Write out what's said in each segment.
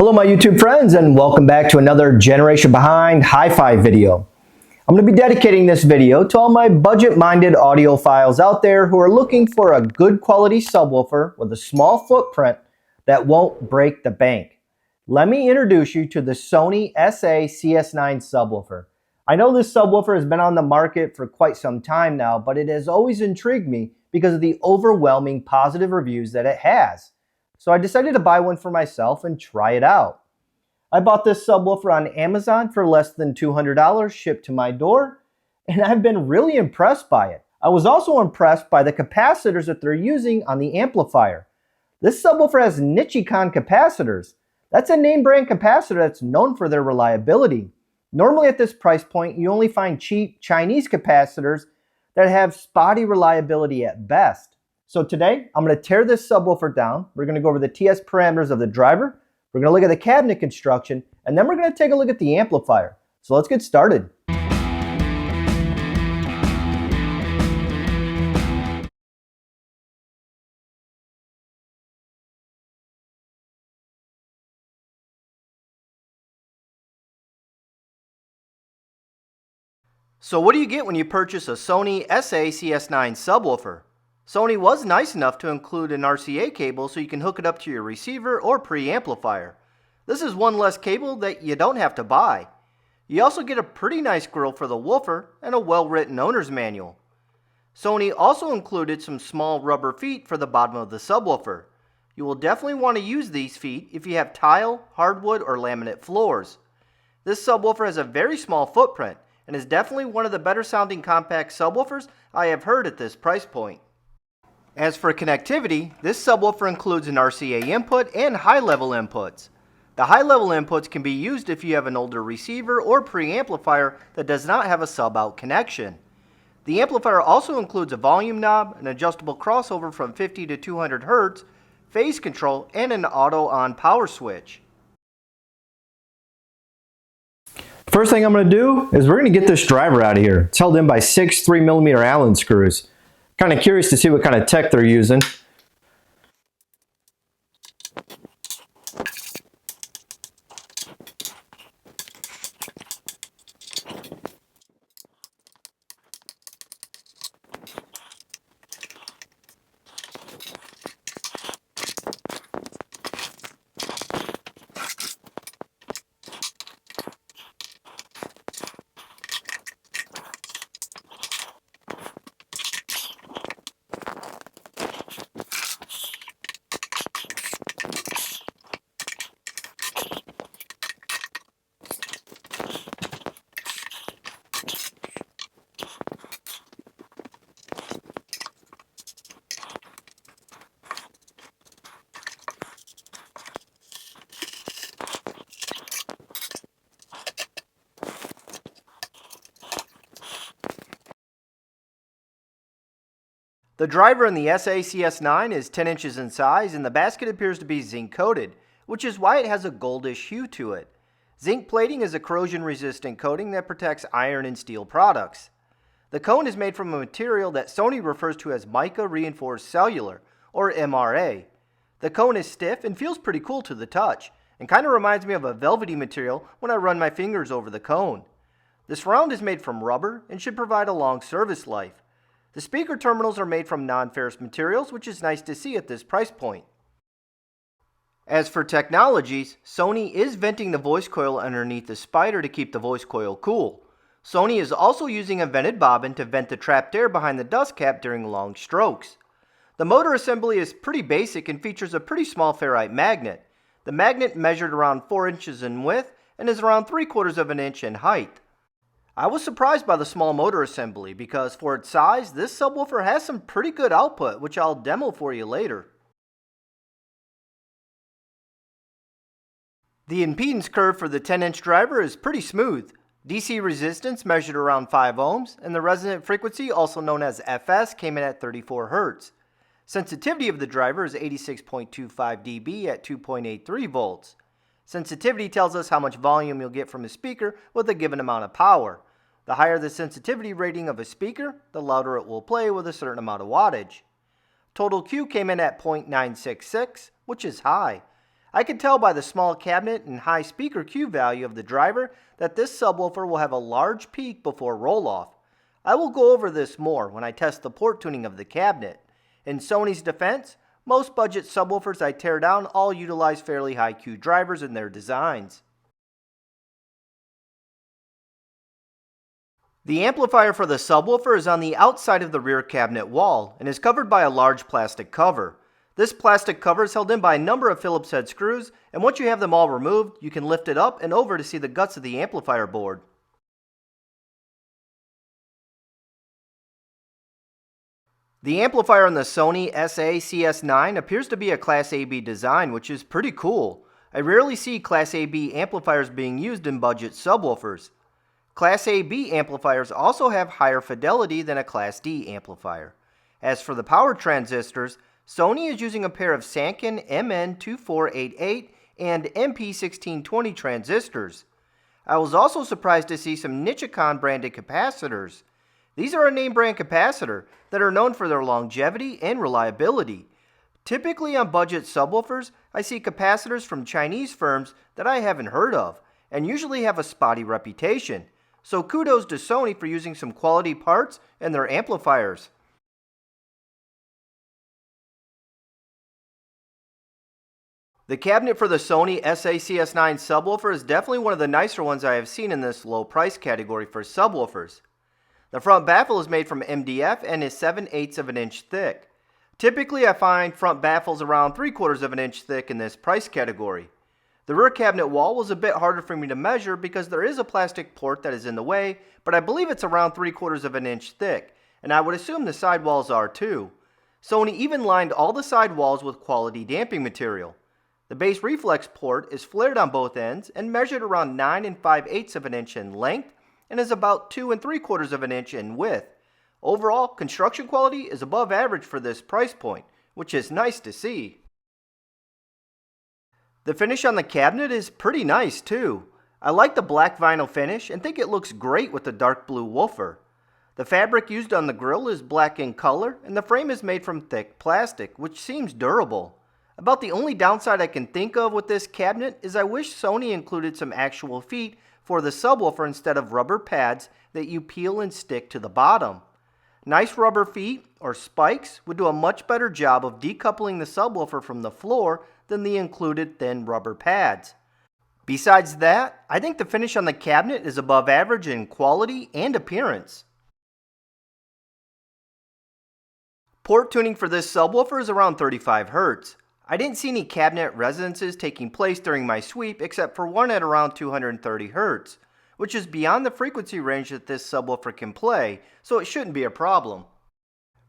Hello my YouTube friends, and welcome back to another Generation Behind Hi-Fi video. I'm going to be dedicating this video to all my budget-minded audiophiles out there who are looking for a good quality subwoofer with a small footprint that won't break the bank. Let me introduce you to the Sony SA-CS9 subwoofer. I know this subwoofer has been on the market for quite some time now, but it has always intrigued me because of the overwhelming positive reviews that it has. So I decided to buy one for myself and try it out. I bought this subwoofer on Amazon for less than $200 shipped to my door, and I've been really impressed by it. I was also impressed by the capacitors that they're using on the amplifier. This subwoofer has Nichicon capacitors. That's a name brand capacitor that's known for their reliability. Normally at this price point, you only find cheap Chinese capacitors that have spotty reliability at best. So today, I'm going to tear this subwoofer down. We're going to go over the TS parameters of the driver. We're going to look at the cabinet construction, and then we're going to take a look at the amplifier. So let's get started. So what do you get when you purchase a Sony SA-CS9 subwoofer? Sony was nice enough to include an RCA cable so you can hook it up to your receiver or preamplifier. This is one less cable that you don't have to buy. You also get a pretty nice grill for the woofer and a well-written owner's manual. Sony also included some small rubber feet for the bottom of the subwoofer. You will definitely want to use these feet if you have tile, hardwood, or laminate floors. This subwoofer has a very small footprint and is definitely one of the better sounding compact subwoofers I have heard at this price point. As for connectivity, this subwoofer includes an RCA input and high-level inputs. The high-level inputs can be used if you have an older receiver or preamplifier that does not have a sub-out connection. The amplifier also includes a volume knob, an adjustable crossover from 50 to 200 Hz, phase control, and an auto-on power switch. First thing I'm going to do is we're going to get this driver out of here. It's held in by 6 3mm Allen screws. Kind of curious to see what kind of tech they're using. The driver in the SA-CS9 is 10 inches in size, and the basket appears to be zinc coated, which is why it has a goldish hue to it. Zinc plating is a corrosion resistant coating that protects iron and steel products. The cone is made from a material that Sony refers to as mica reinforced cellular, or MRA. The cone is stiff and feels pretty cool to the touch, and kind of reminds me of a velvety material when I run my fingers over the cone. This round is made from rubber and should provide a long service life. The speaker terminals are made from non-ferrous materials, which is nice to see at this price point. As for technologies, Sony is venting the voice coil underneath the spider to keep the voice coil cool. Sony is also using a vented bobbin to vent the trapped air behind the dust cap during long strokes. The motor assembly is pretty basic and features a pretty small ferrite magnet. The magnet measured around 4 inches in width and is around 3/4 of an inch in height. I was surprised by the small motor assembly because for its size, this subwoofer has some pretty good output, which I'll demo for you later. The impedance curve for the 10-inch driver is pretty smooth. DC resistance measured around 5 ohms, and the resonant frequency, also known as FS, came in at 34 Hz. Sensitivity of the driver is 86.25 dB at 2.83 volts. Sensitivity tells us how much volume you'll get from a speaker with a given amount of power. The higher the sensitivity rating of a speaker, the louder it will play with a certain amount of wattage. Total Q came in at 0.966, which is high. I can tell by the small cabinet and high speaker Q value of the driver that this subwoofer will have a large peak before roll-off. I will go over this more when I test the port tuning of the cabinet. In Sony's defense, most budget subwoofers I tear down all utilize fairly high Q drivers in their designs. The amplifier for the subwoofer is on the outside of the rear cabinet wall and is covered by a large plastic cover. This plastic cover is held in by a number of Phillips head screws, and once you have them all removed, you can lift it up and over to see the guts of the amplifier board. The amplifier on the Sony SA-CS9 appears to be a Class AB design, which is pretty cool. I rarely see Class AB amplifiers being used in budget subwoofers. Class AB amplifiers also have higher fidelity than a Class D amplifier. As for the power transistors, Sony is using a pair of Sanken MN2488 and MP1620 transistors. I was also surprised to see some Nichicon branded capacitors. These are a name brand capacitor that are known for their longevity and reliability. Typically on budget subwoofers, I see capacitors from Chinese firms that I haven't heard of and usually have a spotty reputation. So kudos to Sony for using some quality parts in their amplifiers. The cabinet for the Sony SA-CS9 subwoofer is definitely one of the nicer ones I have seen in this low price category for subwoofers. The front baffle is made from MDF and is 7/8 of an inch thick. Typically I find front baffles around 3/4 of an inch thick in this price category. The rear cabinet wall was a bit harder for me to measure because there is a plastic port that is in the way, but I believe it's around 3/4 of an inch thick, and I would assume the side walls are too. Sony even lined all the side walls with quality damping material. The base reflex port is flared on both ends and measured around 9 5/8 of an inch in length and is about 2 3/4 of an inch in width. Overall, construction quality is above average for this price point, which is nice to see. The finish on the cabinet is pretty nice too. I like the black vinyl finish and think it looks great with the dark blue woofer. The fabric used on the grill is black in color and the frame is made from thick plastic, which seems durable. About the only downside I can think of with this cabinet is I wish Sony included some actual feet for the subwoofer instead of rubber pads that you peel and stick to the bottom. Nice rubber feet or spikes would do a much better job of decoupling the subwoofer from the floor than the included thin rubber pads. Besides that, I think the finish on the cabinet is above average in quality and appearance. Port tuning for this subwoofer is around 35 Hz. I didn't see any cabinet resonances taking place during my sweep except for one at around 230 Hz, which is beyond the frequency range that this subwoofer can play, so it shouldn't be a problem.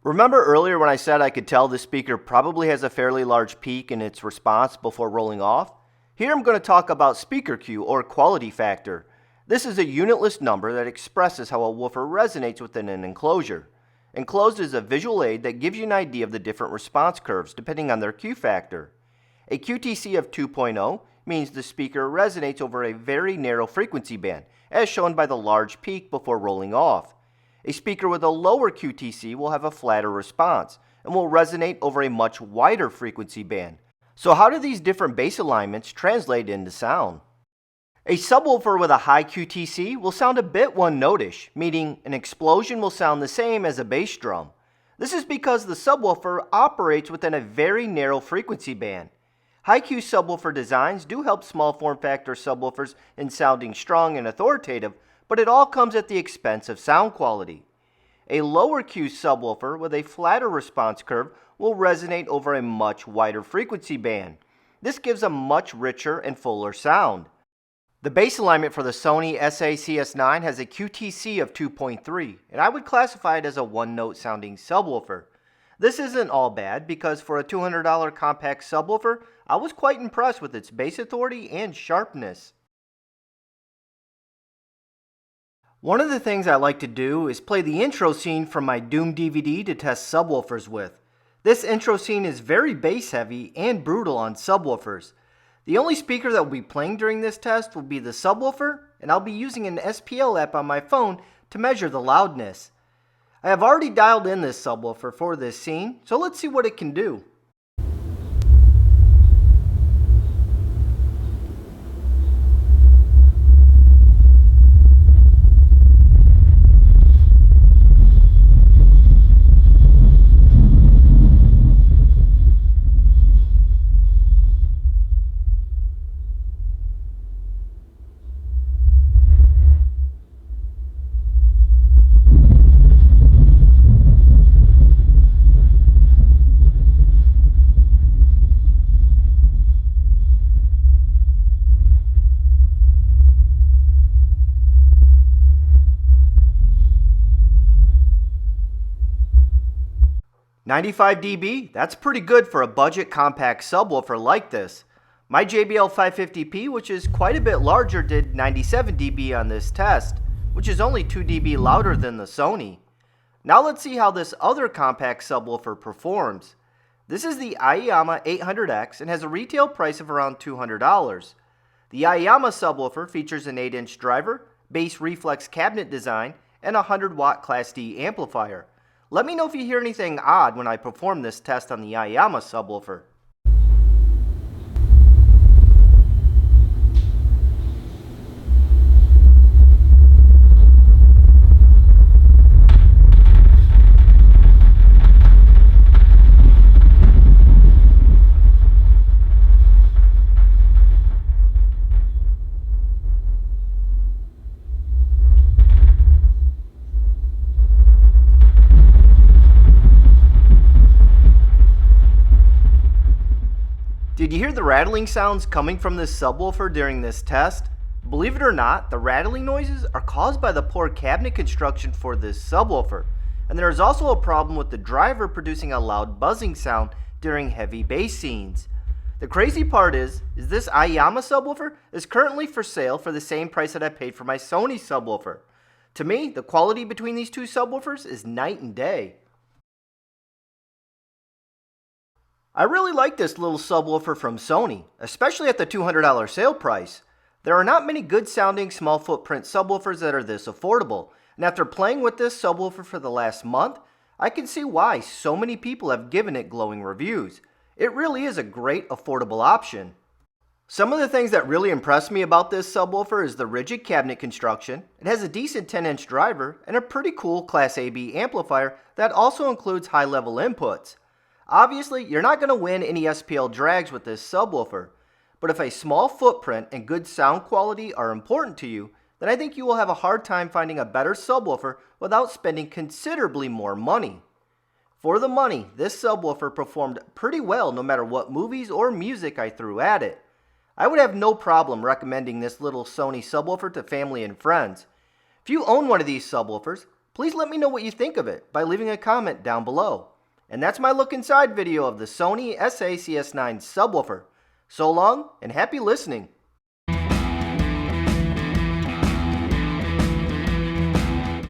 Remember earlier when I said I could tell this speaker probably has a fairly large peak in its response before rolling off? Here I'm going to talk about speaker Q or quality factor. This is a unitless number that expresses how a woofer resonates within an enclosure. Enclosed is a visual aid that gives you an idea of the different response curves depending on their Q factor. A QTC of 2.0 means the speaker resonates over a very narrow frequency band, as shown by the large peak before rolling off. A speaker with a lower QTC will have a flatter response and will resonate over a much wider frequency band. So how do these different bass alignments translate into sound? A subwoofer with a high QTC will sound a bit one-notish, meaning an explosion will sound the same as a bass drum. This is because the subwoofer operates within a very narrow frequency band. High Q subwoofer designs do help small form factor subwoofers in sounding strong and authoritative, but it all comes at the expense of sound quality. A lower Q subwoofer with a flatter response curve will resonate over a much wider frequency band. This gives a much richer and fuller sound. The bass alignment for the Sony SA-CS9 has a QTC of 2.3, and I would classify it as a one-note sounding subwoofer. This isn't all bad because for a $200 compact subwoofer, I was quite impressed with its bass authority and sharpness. One of the things I like to do is play the intro scene from my Doom DVD to test subwoofers with. This intro scene is very bass heavy and brutal on subwoofers. The only speaker that will be playing during this test will be the subwoofer, and I'll be using an SPL app on my phone to measure the loudness. I have already dialed in this subwoofer for this scene, so let's see what it can do. 95 dB? That's pretty good for a budget compact subwoofer like this. My JBL 550p, which is quite a bit larger, did 97 dB on this test, which is only 2 dB louder than the Sony. Now let's see how this other compact subwoofer performs. This is the Aoyama 800X and has a retail price of around $200. The Aoyama subwoofer features an 8-inch driver, bass reflex cabinet design, and a 100-watt Class D amplifier. Let me know if you hear anything odd when I perform this test on the Aoyama subwoofer. Did you hear the rattling sounds coming from this subwoofer during this test? Believe it or not, the rattling noises are caused by the poor cabinet construction for this subwoofer, and there is also a problem with the driver producing a loud buzzing sound during heavy bass scenes. The crazy part is this Aoyama subwoofer is currently for sale for the same price that I paid for my Sony subwoofer. To me, the quality between these two subwoofers is night and day. I really like this little subwoofer from Sony, especially at the $200 sale price. There are not many good sounding small footprint subwoofers that are this affordable, and after playing with this subwoofer for the last month, I can see why so many people have given it glowing reviews. It really is a great affordable option. Some of the things that really impressed me about this subwoofer is the rigid cabinet construction. It has a decent 10-inch driver and a pretty cool Class AB amplifier that also includes high-level inputs. Obviously, you're not going to win any SPL drags with this subwoofer, but if a small footprint and good sound quality are important to you, then I think you will have a hard time finding a better subwoofer without spending considerably more money. For the money, this subwoofer performed pretty well no matter what movies or music I threw at it. I would have no problem recommending this little Sony subwoofer to family and friends. If you own one of these subwoofers, please let me know what you think of it by leaving a comment down below. And that's my look inside video of the Sony SA-CS9 subwoofer. So long and happy listening.